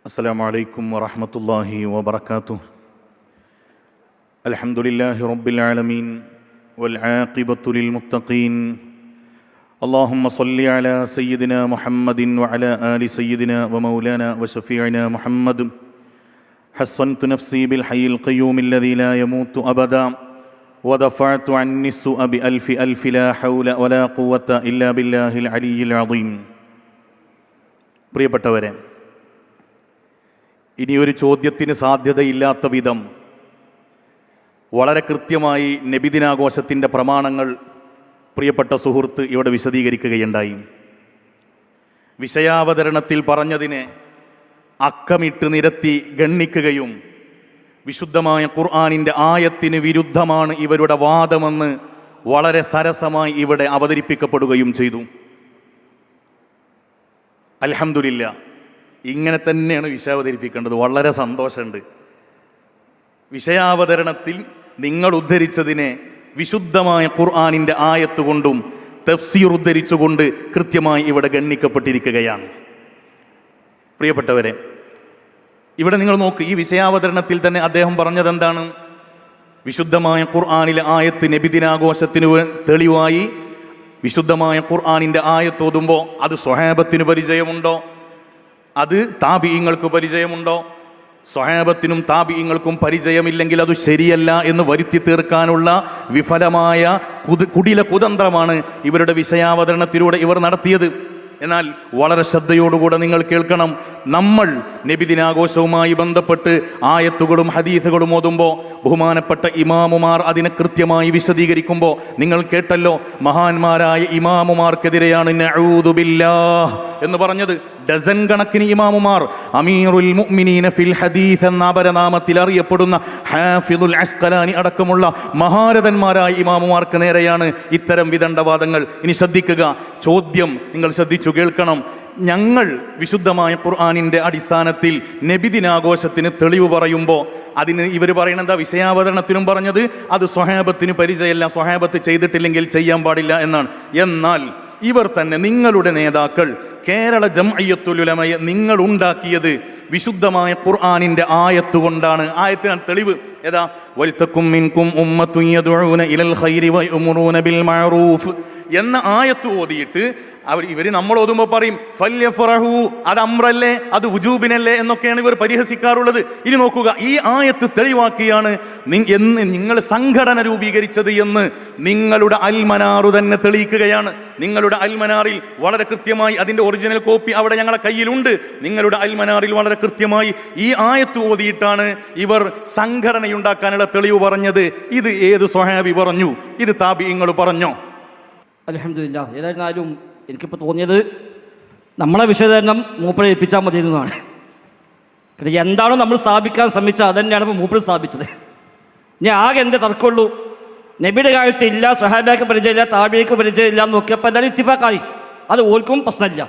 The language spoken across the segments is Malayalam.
السلام عليكم ورحمة الله وبركاته. الحمد لله رب العالمين والعاقبة للمتقين. اللهم صل على سيدنا محمد وعلى آل سيدنا ومولانا وشفيعنا محمد. حصنت نفسي بالحي القيوم الذي لا يموت أبدا ودفعت عني السوء بألف ألف لا حول ولا قوة إلا بالله العلي العظيم. പ്രിയപ്പെട്ടവരെ, ഇനിയൊരു ചോദ്യത്തിന് സാധ്യതയില്ലാത്ത വിധം വളരെ കൃത്യമായി നബിദിനാഘോഷത്തിൻ്റെ പ്രമാണങ്ങൾ പ്രിയപ്പെട്ട സുഹൃത്ത് ഇവിടെ വിശദീകരിക്കുകയുണ്ടായി. വിഷയാവതരണത്തിൽ പറഞ്ഞതിനെ അക്കമിട്ട് നിരത്തി ഗണ്ണിക്കുകയും വിശുദ്ധമായ ഖുർആനിൻ്റെ ആയത്തിന് വിരുദ്ധമാണ് ഇവരുടെ വാദമെന്ന് വളരെ സരസമായി ഇവിടെ അവതരിപ്പിക്കപ്പെടുകയും ചെയ്തു. അൽഹംദുലില്ലാ, ഇങ്ങനെ തന്നെയാണ് വിഷയാവതരിപ്പിക്കേണ്ടത്. വളരെ സന്തോഷമുണ്ട്. വിഷയാവതരണത്തിൽ നിങ്ങൾ ഉദ്ധരിച്ചതിനെ വിശുദ്ധമായ ഖുർആനിൻ്റെ ആയത്തുകൊണ്ടും തഫ്സീർ ഉദ്ധരിച്ചുകൊണ്ട് കൃത്യമായി ഇവിടെ ഗണ്ണിക്കപ്പെട്ടിരിക്കുകയാണ്. പ്രിയപ്പെട്ടവരെ, ഇവിടെ നിങ്ങൾ നോക്ക്, ഈ വിഷയാവതരണത്തിൽ തന്നെ അദ്ദേഹം പറഞ്ഞതെന്താണ്? വിശുദ്ധമായ ഖുർആനിലെ ആയത്ത് നബിദിനാഘോഷത്തിന് തെളിവായി വിശുദ്ധമായ ഖുർആനിൻ്റെ ആയത്ത് ഓതുമ്പോൾ അത് സ്വഹാബത്തിന് പരിചയമുണ്ടോ? അത് താബിഈങ്ങൾക്ക് പരിചയമുണ്ടോ? സ്വഹാബത്തിനും താബിഈങ്ങൾക്കും പരിചയമില്ലെങ്കിൽ അത് ശരിയല്ല എന്ന് വരുത്തി തീർക്കാനുള്ള വിഫലമായ കുടില കുതന്ത്രമാണ് ഇവരുടെ വിഷയാവതരണത്തിലൂടെ ഇവർ നടത്തിയത്. എന്നാൽ വളരെ ശ്രദ്ധയോടുകൂടെ നിങ്ങൾ കേൾക്കണം. നമ്മൾ നബിദിനാഘോഷവുമായി ബന്ധപ്പെട്ട് ആയത്തുകളും ഹദീസുകളും ഓതുമ്പോൾ ബഹുമാനപ്പെട്ട ഇമാമുമാർ അതിനെ കൃത്യമായി വിശദീകരിക്കുമ്പോൾ നിങ്ങൾ കേട്ടല്ലോ, മഹാന്മാരായ ഇമാമുമാർക്കെതിരെയാണ് നഊദു ബില്ലാഹ് എന്ന് പറഞ്ഞത്. ഡസൻ കണക്കിന് ഇമാമുമാർ, അമീറുൽ മുഅ്മിനീന ഫിൽ ഹദീസ് എന്ന അപരനാമത്തിൽ അറിയപ്പെടുന്ന ഹാഫിദുൽ അസ്ഖലാനി അടക്കമുള്ള മഹാരഥന്മാരായ ഇമാമുമാർക്ക് നേരെയാണ് ഇത്തരം വിദണ്ഡവാദങ്ങൾ. ഇനി ശ്രദ്ധിക്കുക, ചോദ്യം നിങ്ങൾ ശ്രദ്ധിച്ചു കേൾക്കണം. ഞങ്ങൾ വിശുദ്ധമായ ഖുർആനിൻ്റെ അടിസ്ഥാനത്തിൽ നബിദിനാഘോഷത്തിന് തെളിവ് പറയുമ്പോൾ അതിന് ഇവർ പറയുന്നത് എന്താ? വിഷയാവതരണത്തിലും പറഞ്ഞത് അത് സ്വഹാബത്തിന് പരിചയമല്ല, സ്വഹാബത്ത് ചെയ്തിട്ടില്ലെങ്കിൽ ചെയ്യാൻ പാടില്ല എന്നാണ്. എന്നാൽ ഇവർ തന്നെ, നിങ്ങളുടെ നേതാക്കൾ കേരള ജംഇയ്യത്തുൽ ഉലമയെ നിങ്ങൾ ഉണ്ടാക്കിയത് വിശുദ്ധമായ ഖുർആനിൻ്റെ ആയത്ത് കൊണ്ടാണ്. ആയത്തിനാണ് തെളിവ്. ഏതാ? വൽതകും മിൻകും ഉമ്മത്തുൻ യദ്ഊന ഇലൽ ഖൈരി വയഅ്മുറൂന ബിൽ മഅറൂഫ് എന്ന ആയത്ത് ഓതിയിട്ട് ഇവർ നമ്മൾ ഓതുമ്പോൾ പറയും ഫല്യഫറഹു, അത് അമ്രല്ലേ, അത് വുജൂബിനല്ലേ എന്നൊക്കെയാണ് ഇവർ പരിഹസിക്കാറുള്ളത്. ഇനി നോക്കുക, ഈ ആയത്ത് തെളിവാക്കിയാണ് നിങ്ങൾ സംഘടന രൂപീകരിച്ചത് എന്ന് നിങ്ങളുടെ അൽമനാറു തന്നെ തെളിയിക്കുകയാണ്. നിങ്ങളുടെ അൽമനാറിൽ വളരെ കൃത്യമായി അതിൻ്റെ ഒറിജിനൽ കോപ്പി അവിടെ ഞങ്ങളുടെ കയ്യിലുണ്ട്. നിങ്ങളുടെ അൽമനാറിൽ വളരെ കൃത്യമായി ഈ ആയത്ത് ഓതിയിട്ടാണ് ഇവർ സംഘടനയുണ്ടാക്കാനുള്ള തെളിവ് പറഞ്ഞത്. ഇത് ഏത് സ്വഹാബി പറഞ്ഞു? ഇത് താബിഈങ്ങൾ പറഞ്ഞോ? അൽഹംദുലില്ലാ. ഏതായിരുന്നാലും എനിക്കിപ്പോൾ തോന്നിയത് നമ്മളെ വിശദീകരണം മൂപ്പരെ ഏൽപ്പിച്ചാൽ മതി എന്നതാണ്. എന്താണോ നമ്മൾ സ്ഥാപിക്കാൻ ശ്രമിച്ചത് അത് തന്നെയാണ് ഇപ്പോൾ മൂപ്പര് സ്ഥാപിച്ചത്. ഇനി ആകെ എന്ത് തർക്കമുള്ളൂ? നബിയുടെ കാലത്ത് ഇല്ല, സ്വഹാബിക്ക് പരിചയമില്ല, താബിഈക്ക് പരിചയമില്ല എന്ന് നോക്കിയപ്പോൾ എന്തായാലും ഇത്തിഫാക്കായി. അത് ഓർക്കും പ്രശ്നമില്ല.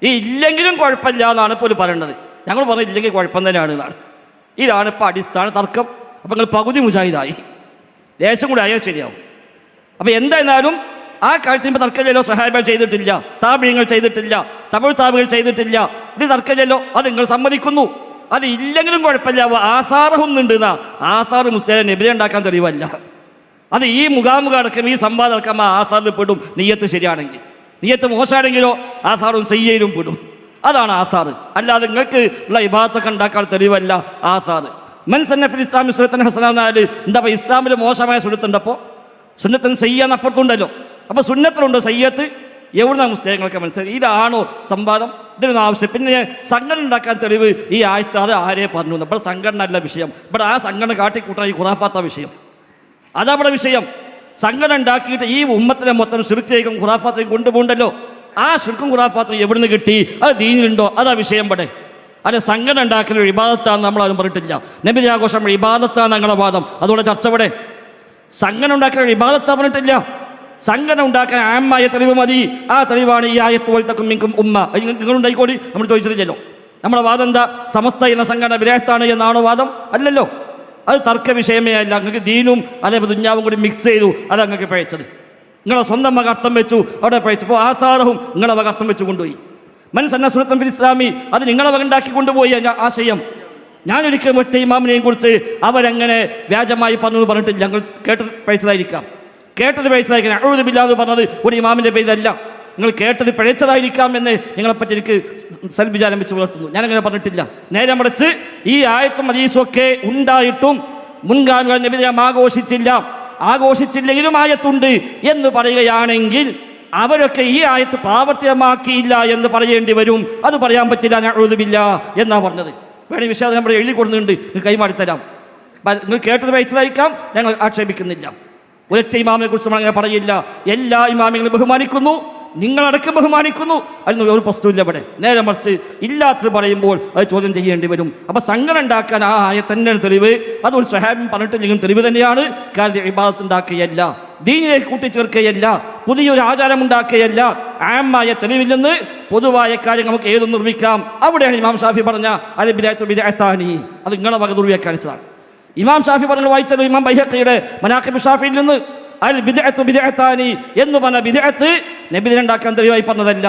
ഈ ഇല്ലെങ്കിലും കുഴപ്പമില്ല എന്നാണ് ഇപ്പോൾ പറയേണ്ടത്. ഞങ്ങൾ പറഞ്ഞത് ഇല്ലെങ്കിൽ കുഴപ്പം തന്നെയാണ് എന്നാണ്. ഇതാണ് ഇപ്പോൾ അടിസ്ഥാന തർക്കം. അപ്പോൾ നിങ്ങൾ പകുതി മുജാഹിദായി, ലേശം കൂടി ആയാൽ ശരിയാവും. അപ്പോൾ എന്തായിരുന്നാലും ആ കാര്യത്തിന് തർക്കമില്ലല്ലോ. സഹാബികൾ ചെയ്തിട്ടില്ല, താബിഈങ്ങൾ ചെയ്തിട്ടില്ല, താബികൾ ചെയ്തിട്ടില്ല, ഇത് തർക്കമില്ലല്ലോ. അത് നിങ്ങൾ സമ്മതിക്കുന്നു. അത് ഇല്ലെങ്കിലും കുഴപ്പമില്ല. ആസാറൊന്നുണ്ട് എന്നാ, ആസാറ് മുസ്ലിം നബിയെ ഉണ്ടാക്കാൻ തെളിവല്ല. അത് ഈ മുഖാമുഖം അടക്കം, ഈ സംവാദം അടക്കം ആ ആസാറിൽ പെടും. നിയ്യത്ത് ശരിയാണെങ്കിൽ. നിയ്യത്ത് മോശമാണെങ്കിലോ ആസാറും സയ്യയിലും പെടും. അതാണ് ആസാറ്. അല്ലാതെ നിങ്ങൾക്ക് ഉള്ള ഇബാദത്തൊക്കെ ഉണ്ടാക്കാൻ തെളിവല്ല ആസാറ്. മൻ സന്നഫിൽ ഇസ്ലാമി സുന്നത്തൻ ഹസന എന്നാൽ എന്താ? ഇസ്ലാമിൽ മോശമായ സുന്നത്തുണ്ടപ്പോൾ സുന്നത്തൻ സയ്യാന്ന് അപ്പുറത്തുണ്ടല്ലോ. അപ്പോൾ സുന്നത്തിലുണ്ട് സയ്യത്ത്. എവിടുന്ന മുസ്ലിങ്ങൾക്ക് മനസ്സിലായി? ഇതാണോ സംവാദം? ഇതിനൊന്നും ആവശ്യം. പിന്നെ സംഘടന ഉണ്ടാക്കാൻ തെളിവ് ഈ ആഴ്ച അത് ആരെ പറഞ്ഞു? ഇവിടെ സംഘടന അല്ല വിഷയം. ഇവിടെ ആ സംഘടന കാട്ടിക്കൂട്ടാൻ ഈ ഖുറാഫാത്ത വിഷയം. അതാ ഇവിടെ വിഷയം. സംഘടന ഉണ്ടാക്കിയിട്ട് ഈ ഉമ്മത്തിനെ മൊത്തം ശിർക്കിലേക്കും ഖുറാഫാത്തിലേക്കും കൊണ്ടുപോകണ്ടല്ലോ. ആ ശിർക്കും ഖുറാഫാത്തും എവിടുന്ന് കിട്ടി? അത് ദീനിലുണ്ടോ? അതാ വിഷയം ഇവിടെ. അല്ലെ സംഘടന ഉണ്ടാക്കൽ ഒരു ഇബാദത്താണെന്ന് നമ്മളാരും പറഞ്ഞിട്ടില്ല. നബിദിനാഘോഷം ഇബാദത്താണ് ഞങ്ങളുടെ വാദം. അതുകൊണ്ട് ചർച്ച ഇവിടെ. സംഘടന ഉണ്ടാക്കൽ ഒരു ഇബാദത്താ പറഞ്ഞിട്ടില്ല. സംഘടന ഉണ്ടാക്കാൻ ആമായ തെളിവ് മതി. ആ തെളിവാണ് ഈ ആയത്ത് വൽതകും മിൻകും ഉമ്മ. നിങ്ങളുണ്ടായിക്കോടി, നമ്മൾ ചോദിച്ചിട്ടില്ലല്ലോ. നമ്മുടെ വാദം എന്താ? സമസ്ത എന്ന സംഘടന വിദേഹത്താണ് എന്നാണോ വാദം? അല്ലല്ലോ. അത് തർക്ക വിഷയമേ അല്ല. നിങ്ങൾക്ക് ദീനും അതേപോലെ ദുന്യാവും കൂടി മിക്സ് ചെയ്തു. അത് നിങ്ങൾക്ക് പഴച്ചത്. നിങ്ങളെ സ്വന്തം വക അർത്ഥം വെച്ചു, അവിടെ പഴച്ചപ്പോൾ ആസാറവും നിങ്ങളെ വക അർത്ഥം വെച്ച് കൊണ്ടുപോയി. മൻ സന്ന സുന്നത്തൻ ഫിൽ ഇസ്ലാമി, അത് നിങ്ങളെ വകണ്ടാക്കി കൊണ്ടുപോയി ആശയം. ഞാനൊരിക്കലും ഒറ്റ ഇമാമിനെയും കുറിച്ച് അവരങ്ങനെ വ്യാജമായി പറഞ്ഞത് പറഞ്ഞിട്ടില്ല. ഞങ്ങൾ കേട്ടത് പഴിച്ചതായിരിക്കാം, അഊദു ബില്ലാഹ് എന്ന് പറഞ്ഞത് ഒരു ഇമാമിൻ്റെ പേരിലല്ല. നിങ്ങൾ കേട്ടത് പിഴച്ചതായിരിക്കാം എന്ന് നിങ്ങളെപ്പറ്റി എനിക്ക് സൽവിചാരം വെച്ച് പുലർത്തുന്നു. ഞാനങ്ങനെ പറഞ്ഞിട്ടില്ല. നേരെ മറിച്ച് ഈ ആയത്തും ഹദീസും ഒക്കെ ഉണ്ടായിട്ടും മുൻഗാമികൾ നബിദിനം ആഘോഷിച്ചില്ലെങ്കിലും ആയത്തുണ്ട് എന്ന് പറയുകയാണെങ്കിൽ അവരൊക്കെ ഈ ആയത്ത് പ്രാവർത്തികമാക്കിയില്ല എന്ന് പറയേണ്ടി വരും. അത് പറയാൻ പറ്റില്ല, അഊദു ബില്ലാഹ് എന്നാണ് പറഞ്ഞത്. വേണമെങ്കിൽ വിഷയം നമ്മൾ എഴുതി കൊടുക്കുന്നുണ്ട്, നിങ്ങൾ കൈമാറിത്തരാം. നിങ്ങൾ കേട്ടത് പഴിച്ചതായിരിക്കാം, ഞങ്ങൾ ആക്ഷേപിക്കുന്നില്ല. ഒരൊറ്റ ഇമാമിനെ കുറിച്ച് നമ്മൾ അങ്ങനെ പറയില്ല. എല്ലാ ഇമാമികളും ബഹുമാനിക്കുന്നു, നിങ്ങളടക്കം ബഹുമാനിക്കുന്നു. അതിന് ഒരു പ്രശ്നമില്ല ഇവിടെ. നേരെ മറിച്ച് ഇല്ലാത്തത് പറയുമ്പോൾ അത് ചോദ്യം ചെയ്യേണ്ടി വരും. അപ്പോൾ സംഘടന ഉണ്ടാക്കാൻ ആ ആയത്തന്നെയാണ് തെളിവ്. അതൊരു സ്വഹാബിൻ പറഞ്ഞിട്ടില്ലെങ്കിലും തെളിവ് തന്നെയാണ്. കാരണം ഇബാദത്ത് ഉണ്ടാക്കുകയല്ല, ദീനിലേക്ക് കൂട്ടിച്ചേർക്കുകയല്ല, പുതിയൊരു ആചാരം ഉണ്ടാക്കുകയല്ല. ആമായ തെളിവിൽ നിന്ന് പൊതുവായ കാര്യം നമുക്ക് ഏതും നിർമ്മിക്കാം. അവിടെയാണ് ഇമാം ഷാഫി പറഞ്ഞ അൽ ബിദ്അത്തു ബിദ്അത്താനി, അത് നിങ്ങളെ വക ദുർവ്യാഖ്യാനിച്ചതാണ്. ഇമാം ഷാഫി പറഞ്ഞു വായിച്ചത് ഇമാം ബൈഹഖിയുടെ മനാഖിബ് ഷാഫിയിൽ നിന്ന് അൽ ബിദ്അത്തു ബിദ്അത്താനി എന്ന് പറഞ്ഞ ബിദ്അത്ത് നബിദിനം ഉണ്ടാക്കാൻ തെളിവായി പറഞ്ഞതല്ല,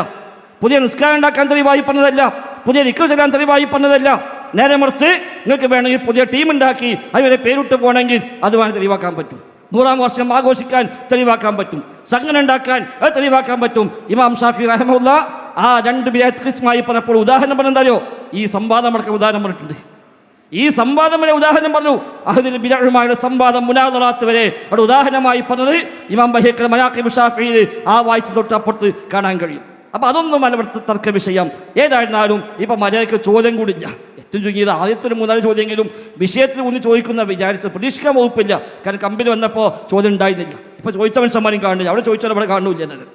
പുതിയ നിസ്കാരം ഉണ്ടാക്കാൻ തെളിവായി പറഞ്ഞതല്ല, പുതിയ ദിക്ർ ചൊല്ലാൻ തെളിവായി പറഞ്ഞതല്ല. നേരെ മറിച്ച് നിങ്ങൾക്ക് വേണമെങ്കിൽ പുതിയ ടീം ഉണ്ടാക്കി അവരെ പേരിട്ട് പോകണമെങ്കിൽ അത് വേണം തെളിവാക്കാൻ പറ്റും. 100-ാം വർഷം ആഘോഷിക്കാൻ തെളിവാക്കാൻ പറ്റും. സംഘടന ഉണ്ടാക്കാൻ അത് തെളിവാക്കാൻ പറ്റും. ഇമാം ഷാഫി റഹ്മത്തുള്ളാഹി ആ 2 ബിദ്അത്ത് ഖിസ്മായി പറഞ്ഞപ്പോൾ ഉദാഹരണം പറഞ്ഞെന്തായോ, ഈ സംവാദം അടക്കം ഉദാഹരണം പറഞ്ഞിട്ടുണ്ട്. ഈ സംവാദം വരെ ഉദാഹരണം പറഞ്ഞു. അഹ്ലുൽ ബിദ്അയുടെ സംവാദം മുനാദറാത്ത് വരെ അവിടെ ഉദാഹരണമായി പറഞ്ഞത് ഇമാം ബൈഹഖി മനാഖിബ് ഷാഫിയിൽ ആ വായിച്ച തൊട്ട് അപ്പുറത്ത് കാണാൻ കഴിയും. അപ്പോൾ അതൊന്നും അവിടുത്തെ തർക്ക വിഷയം. ഏതായിരുന്നാലും ഇപ്പം മര്യാദയ്ക്ക് ചോദ്യം കൂടില്ല. ഏറ്റവും ചുരുങ്ങിയത് ആദ്യത്തെ 3-4 ചോദ്യമെങ്കിലും വിഷയത്തിൽ ഒന്ന് ചോദിക്കുന്ന വിചാരിച്ച് പ്രതീക്ഷിക്കാൻ വകുപ്പില്ല. കാരണം കമ്പനി വന്നപ്പോൾ ചോദ്യം ഉണ്ടായിരുന്നില്ല. ഇപ്പോൾ ചോദിച്ച മനുഷ്യന്മാരും കാണുന്നില്ല, അവിടെ ചോദിച്ചാൽ അവിടെ കാണുന്നില്ല എന്നത്.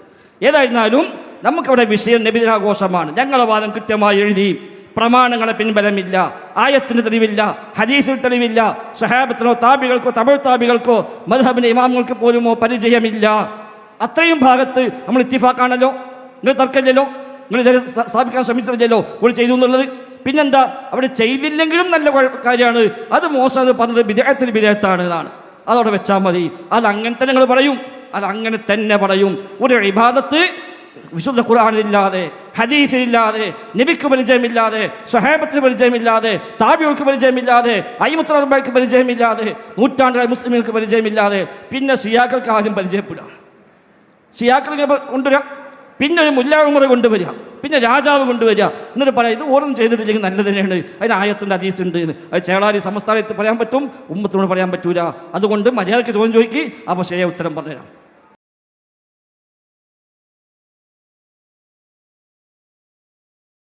ഏതായിരുന്നാലും നമുക്കവിടെ വിഷയം നബിദിനാഘോഷമാണ്. ഞങ്ങളെ വാദം കൃത്യമായി എഴുതി, പ്രമാണങ്ങളെ പിൻബലമില്ല, ആയത്തിന് തെളിവില്ല, ഹദീസിൽ തെളിവില്ല, സ്വഹാബത്തിനോ താബികൾക്കോ തബഉ താബികൾക്കോ മദ്ഹബിന്റെ ഇമാമുകൾക്ക് പോലുമോ പരിചയമില്ല. അത്രയും ഭാഗത്ത് നമ്മൾ ഇത്തിഫാക്കാണല്ലോ, നിങ്ങൾ തർക്കമില്ലല്ലോ, നിങ്ങൾ ഇതുവരെ സ്ഥാപിക്കാൻ ശ്രമിച്ചില്ലല്ലോ ഇവിടെ ചെയ്തു എന്നുള്ളത്. പിന്നെന്താ, അവിടെ ചെയ്തില്ലെങ്കിലും നല്ല കാര്യമാണ്, അത് മോശം പറഞ്ഞത് ബിദ്അത്താണ് എന്നാണ്. അതവിടെ വെച്ചാൽ മതി. അതങ്ങനെ തന്നെ നിങ്ങൾ പറയും, അതങ്ങനെ തന്നെ പറയും. ഒരു ഇബാദത്ത് വിശുദ്ധ ഖുർആനിലില്ലാതെ, ഹദീസിലില്ലാതെ, നബിക്ക് പരിചയമില്ലാതെ, സ്വഹാബത്തിന് പരിചയമില്ലാതെ, താബികൾക്ക് പരിചയമില്ലാതെ, അയിമത്തുൽ അർബഅക്ക് പരിചയമില്ലാതെ, നൂറ്റാണ്ടുകളായ മുസ്ലിമുകൾക്ക് പരിചയമില്ലാതെ പിന്നെ ഷിയാക്കൾക്ക് ആദ്യം പരിചയപ്പെടുക, ഷിയാക്കൾക്ക് കൊണ്ടുവരാം, പിന്നെ ഒരു മുല്ലാ ഉമർ കൊണ്ടുവരിക, പിന്നെ രാജാവ് കൊണ്ടുവരിക, എന്നിട്ട് പറയാം ഇത് ഓരോന്നും ചെയ്തിട്ടില്ലെങ്കിൽ നല്ലത് തന്നെയാണ്, അതിന് ആയത്തിൻ്റെ ഹദീസ് ഉണ്ട് എന്ന്. അത് ചേളാരി സമസ്താനത്ത് പറയാൻ പറ്റും, ഉമ്മത്തിനോട് പറയാൻ പറ്റൂല. അതുകൊണ്ട് മര്യാദയ്ക്ക് ചോദ്യം ചോദിക്കുക, അപ്പോൾ ശരിയായ ഉത്തരം പറഞ്ഞുതരാം.